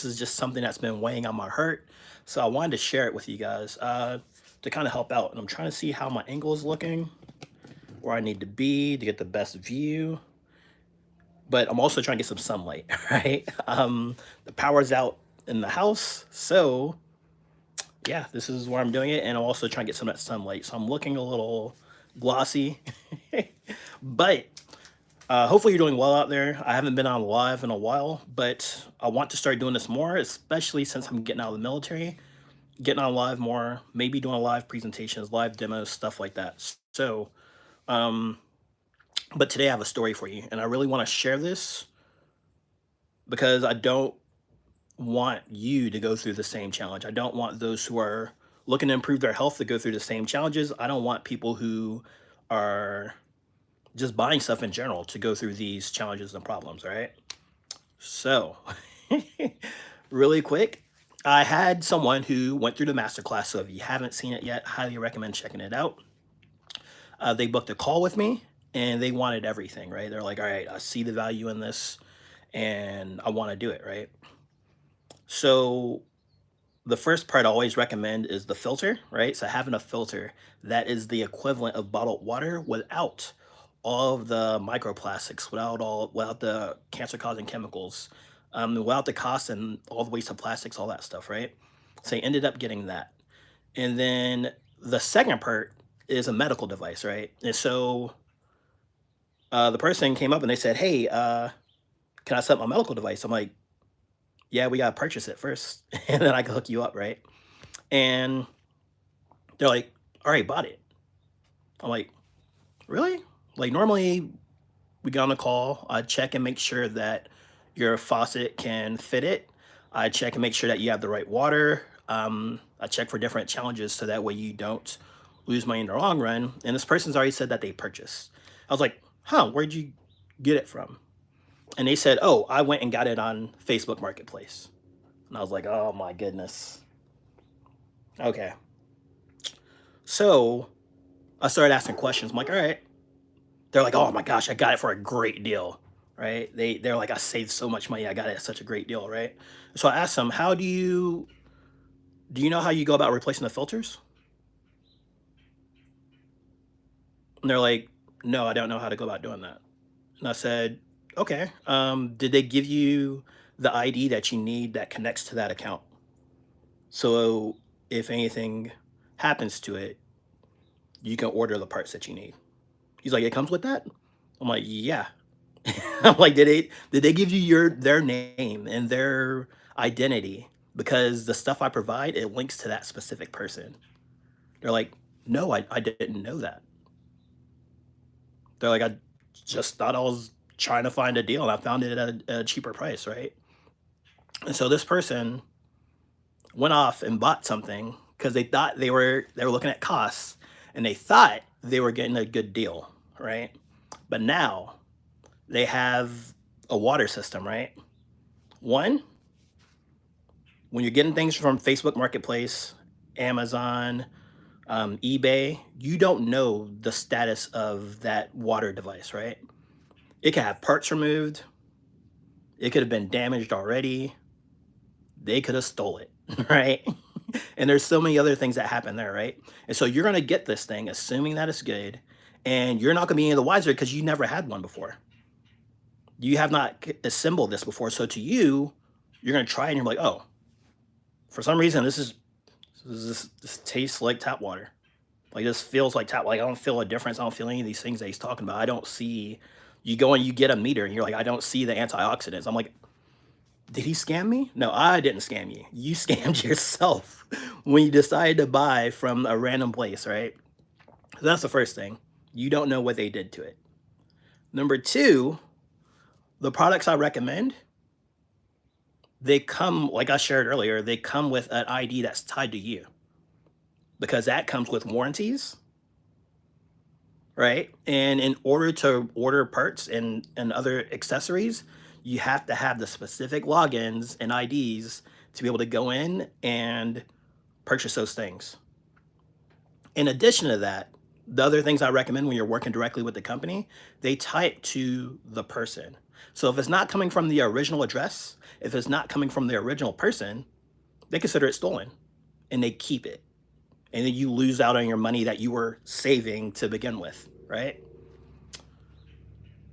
this is just something that's been weighing on my heart. So I wanted to share it with you guys to kind of help out. And I'm trying to see how my angle is looking, where I need to be to get the best view. But I'm also trying to get some sunlight, right? The power's out in the house. So yeah, this is where I'm doing it. And I'm also trying to get some of that sunlight. So I'm looking a little glossy. But hopefully you're doing well out there. I haven't been on live in a while, but I want to start doing this more, especially since I'm getting out of the military, getting on live more, maybe doing live presentations, live demos, stuff like that. So, um, but today I have a story for you, and I really want to share this because I don't want you to go through the same challenge. I don't want those who are looking to improve their health to go through the same challenges. I don't want people who are just buying stuff in general to go through these challenges and problems, right? So, really quick, I had someone who went through the masterclass. So if you haven't seen it yet, highly recommend checking it out. They booked a call with me and they wanted everything, right? They're like, all right, I see the value in this and I want to do it, right? So the first part I always recommend is the filter, right? So having a filter that is the equivalent of bottled water without all of the microplastics, without the cancer causing chemicals, without the cost and all the waste of plastics, all that stuff, right? So I ended up getting that. And then the second part is a medical device, right? And so the person came up and they said, hey, can I set up my medical device? I'm like, yeah, we got to purchase it first and then I can hook you up, right? And they're like, all right, bought it. I'm like, really? Like, normally we get on the call, I check and make sure that your faucet can fit it. I check and make sure that you have the right water. I check for different challenges so that way you don't lose money in the long run. And this person's already said that they purchased. I was like, huh, where'd you get it from? And they said, oh, I went and got it on Facebook Marketplace. And I was like, oh my goodness. Okay. So I started asking questions. I'm like, all right. They're like, oh my gosh, I got it for a great deal, right? They're like, I saved so much money. I got it at such a great deal, right? So I asked them, how do you know how you go about replacing the filters? And they're like, no, I don't know how to go about doing that. And I said, okay. Did they give you the ID that you need that connects to that account? So if anything happens to it, you can order the parts that you need. He's like, it comes with that? I'm like, yeah. I'm like, did they give you their name and their identity? Because the stuff I provide, it links to that specific person. They're like, no, I didn't know that. They're like, I just thought I was trying to find a deal and I found it at a cheaper price, right? And so this person went off and bought something because they thought they were looking at costs and they thought they were getting a good deal, right? But now they have a water system, right? One, when you're getting things from Facebook Marketplace, Amazon, eBay, you don't know the status of that water device, right? It could have parts removed. It could have been damaged already. They could have stole it, right? And there's so many other things that happen there, right? And so you're going to get this thing, assuming that it's good, and you're not going to be any the wiser because you never had one before. You have not assembled this before. So to you, you're going to try and you're like, oh, for some reason, this tastes like tap water. Like this feels like tap. Like I don't feel a difference. I don't feel any of these things that he's talking about. I don't see. You go and you get a meter, and you're like, I don't see the antioxidants. I'm like, did he scam me? No, I didn't scam you. You scammed yourself when you decided to buy from a random place, right? So that's the first thing. You don't know what they did to it. Number two, the products I recommend, they come, like I shared earlier, they come with an ID that's tied to you because that comes with warranties, right? And in order to order parts and other accessories, you have to have the specific logins and IDs to be able to go in and purchase those things. In addition to that, the other things I recommend when you're working directly with the company, they tie it to the person. So if it's not coming from the original address, if it's not coming from the original person, they consider it stolen and they keep it. And then you lose out on your money that you were saving to begin with, right?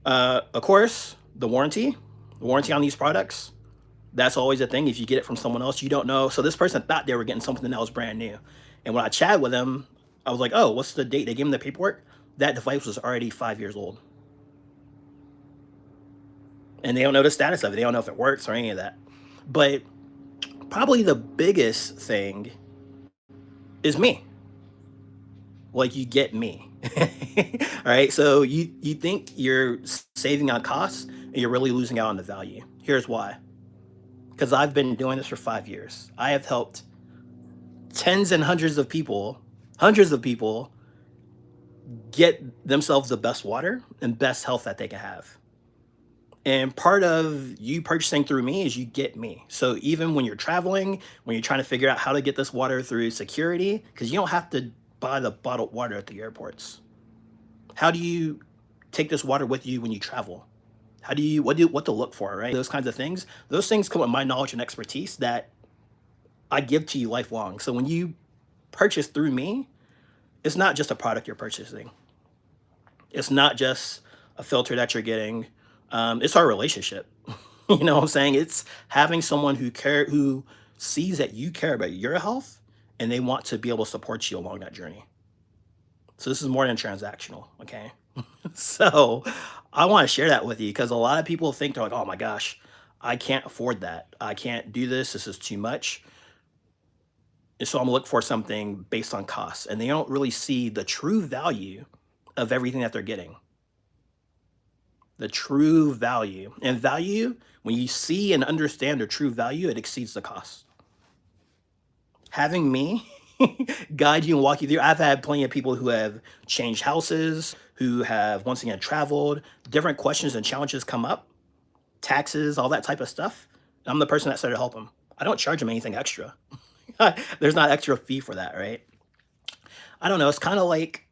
Of course, the warranty on these products, that's always a thing. If you get it from someone else, you don't know. So this person thought they were getting something that was brand new. And when I chatted with them, I was like, oh, what's the date? They gave me the paperwork. That device was already 5 years old. And they don't know the status of it. They don't know if it works or any of that. But probably the biggest thing is me. Like, you get me. All right. So you think you're saving on costs and you're really losing out on the value. Here's why. Because I've been doing this for 5 years. I have helped tens and hundreds of people get themselves the best water and best health that they can have. And part of you purchasing through me is you get me. So even when you're traveling, when you're trying to figure out how to get this water through security, because you don't have to buy the bottled water at the airports. How do you take this water with you when you travel? How do you what to look for, right? Those kinds of things. Those things come with my knowledge and expertise that I give to you lifelong. So when you purchase through me, it's not just a product you're purchasing. It's not just a filter that you're getting. It's our relationship. You know what I'm saying? It's having someone who sees that you care about your health and they want to be able to support you along that journey. So this is more than transactional, okay? So I want to share that with you because a lot of people think they're like, oh my gosh, I can't afford that. I can't do this. This is too much. And so I'm gonna look for something based on costs. And they don't really see the true value of everything that they're getting. The true value. And value, when you see and understand the true value, it exceeds the cost. Having me guide you and walk you through. I've had plenty of people who have changed houses, who have once again traveled, different questions and challenges come up, taxes, all that type of stuff. I'm the person that started to help them. I don't charge them anything extra. There's not extra fee for that, right? I don't know. It's kind of like,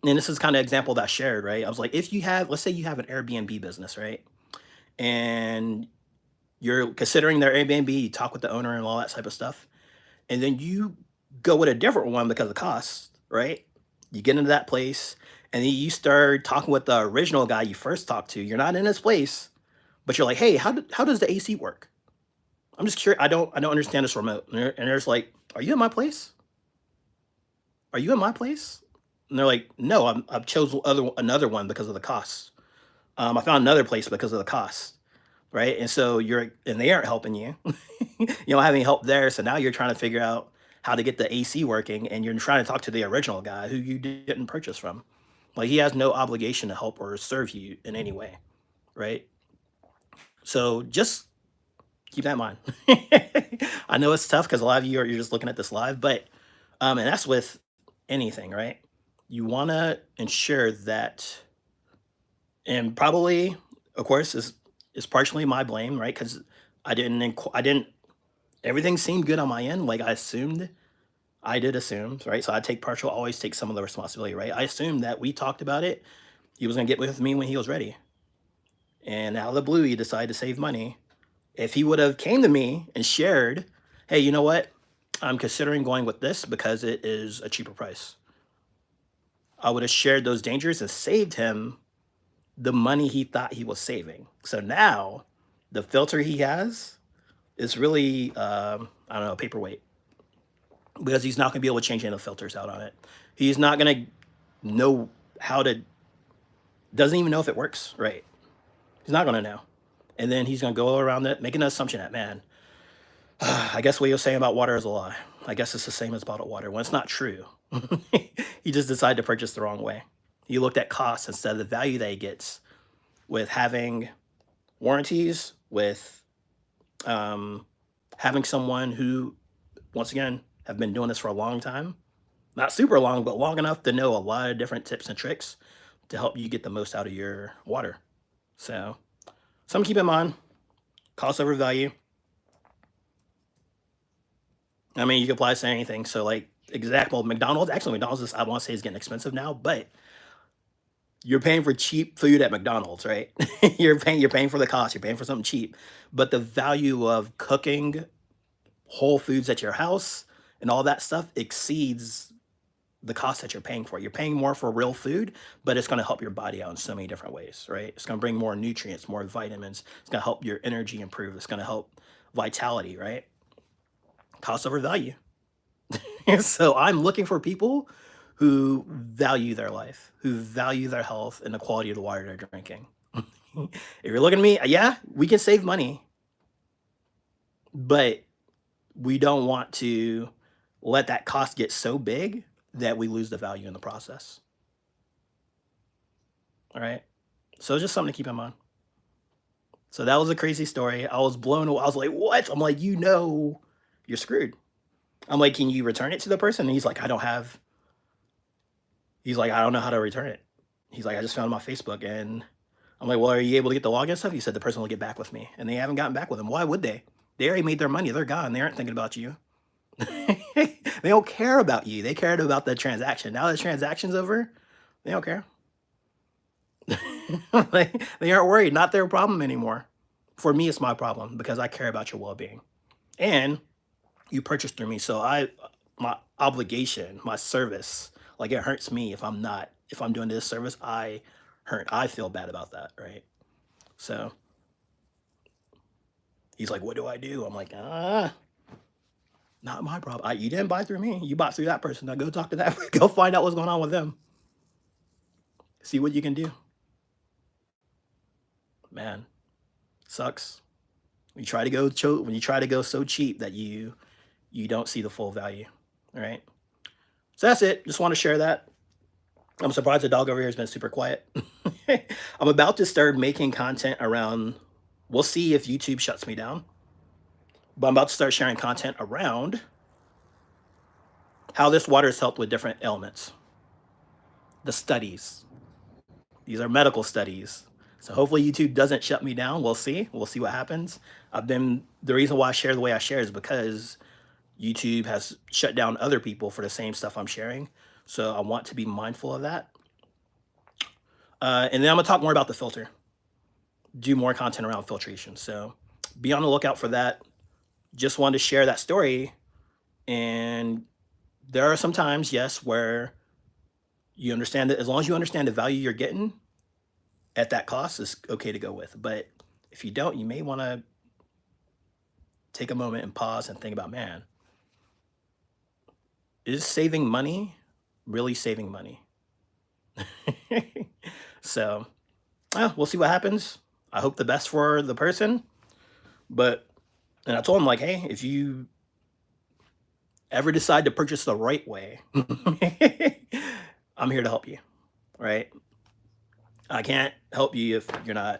and this is kind of example that I shared, right? I was like, if you have, let's say you have an Airbnb business, right? And you're considering their Airbnb, you talk with the owner and all that type of stuff, and then you go with a different one because of cost, right? You get into that place, and then you start talking with the original guy you first talked to. You're not in his place, but you're like, hey, how does the AC work? I'm just curious. I don't understand this remote. And there's like, are you in my place? Are you in my place? And they're like, no, I've chosen another one because of the costs. I found another place because of the cost, right? And so and they aren't helping you. You don't have any help there. So now you're trying to figure out how to get the AC working, and you're trying to talk to the original guy who you didn't purchase from. Like, he has no obligation to help or serve you in any way, right? So just keep that in mind. I know it's tough because a lot of you're just looking at this live, but and that's with anything, right? You want to ensure that, and probably, of course, is partially my blame, right? Because I didn't. Everything seemed good on my end, like I assumed. I did assume, right? So I take partial, always take some of the responsibility, right? I assumed that we talked about it. He was gonna get with me when he was ready, and out of the blue, he decided to save money. If he would have came to me and shared, hey, you know what? I'm considering going with this because it is a cheaper price. I would have shared those dangers and saved him the money he thought he was saving. So now the filter he has is really, I don't know, a paperweight, because he's not going to be able to change any of the filters out on it. He's not going to know how to, doesn't even know if it works right. He's not going to know. And then he's going to go around it, making an assumption that, man, I guess what you're saying about water is a lie. I guess it's the same as bottled water, when it's not true. He just decided to purchase the wrong way. He looked at costs instead of the value that he gets with having warranties, with having someone who, once again, have been doing this for a long time. Not super long, but long enough to know a lot of different tips and tricks to help you get the most out of your water. So something to keep in mind, cost over value. I mean, you can apply this to anything. So like example, McDonald's, actually McDonald's is, I want to say, is getting expensive now, but You're paying for cheap food at McDonald's, right? You're paying for the cost, you're paying for something cheap, but the value of cooking whole foods at your house and all that stuff exceeds the cost that you're paying for. You're paying more for real food, but it's going to help your body out in so many different ways, right? It's going to bring more nutrients, more vitamins. It's going to help your energy improve. It's going to help vitality, right? Cost over value. So I'm looking for people who value their life, who value their health and the quality of the water they're drinking. If you're looking at me, yeah, we can save money, but we don't want to let that cost get so big that we lose the value in the process. All right. So it's just something to keep in mind. So that was a crazy story. I was blown away. I was like, what? I'm like, you're screwed. I'm like, can you return it to the person? And he's like, I don't know how to return it. He's like, I just found it on my Facebook. And I'm like, well, are you able to get the login stuff? He said the person will get back with me. And they haven't gotten back with him. Why would they? They already made their money. They're gone. They aren't thinking about you. They don't care about you. They cared about the transaction. Now the transaction's over, they don't care. They aren't worried. Not their problem anymore. For me, it's my problem because I care about your well-being. And you purchased through me, so my obligation, my service, like it hurts me if I'm doing this service, I feel bad about that, right? So he's like, what do I do? I'm like, not my problem. You didn't buy through me. You bought through that person. Now go talk to that. Go find out what's going on with them. See what you can do. Man, sucks. When you try to go so cheap that you don't see the full value. All right. So that's it. Just want to share that. I'm surprised the dog over here has been super quiet. I'm about to start making content around. We'll see if YouTube shuts me down. But I'm about to start sharing content around how this water has helped with different ailments. The studies. These are medical studies. So hopefully YouTube doesn't shut me down. We'll see. We'll see what happens. The reason why I share the way I share is because YouTube has shut down other people for the same stuff I'm sharing. So I want to be mindful of that. And then I'm gonna talk more about the filter. Do more content around filtration. So be on the lookout for that. Just wanted to share that story. And there are some times, yes, where you understand that as long as you understand the value you're getting at that cost, is okay to go with. But if you don't, you may want to take a moment and pause and think about, man, is saving money really saving money? So we'll see what happens. I hope the best for the person. And I told him, like, hey, if you ever decide to purchase the right way, I'm here to help you, right? I can't help you I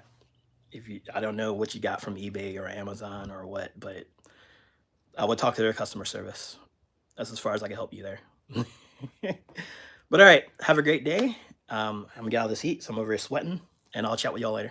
don't know what you got from eBay or Amazon or what, but I would talk to their customer service. That's as far as I can help you there. But all right, have a great day. I'm gonna get out of this heat, so I'm over here sweating, and I'll chat with y'all later.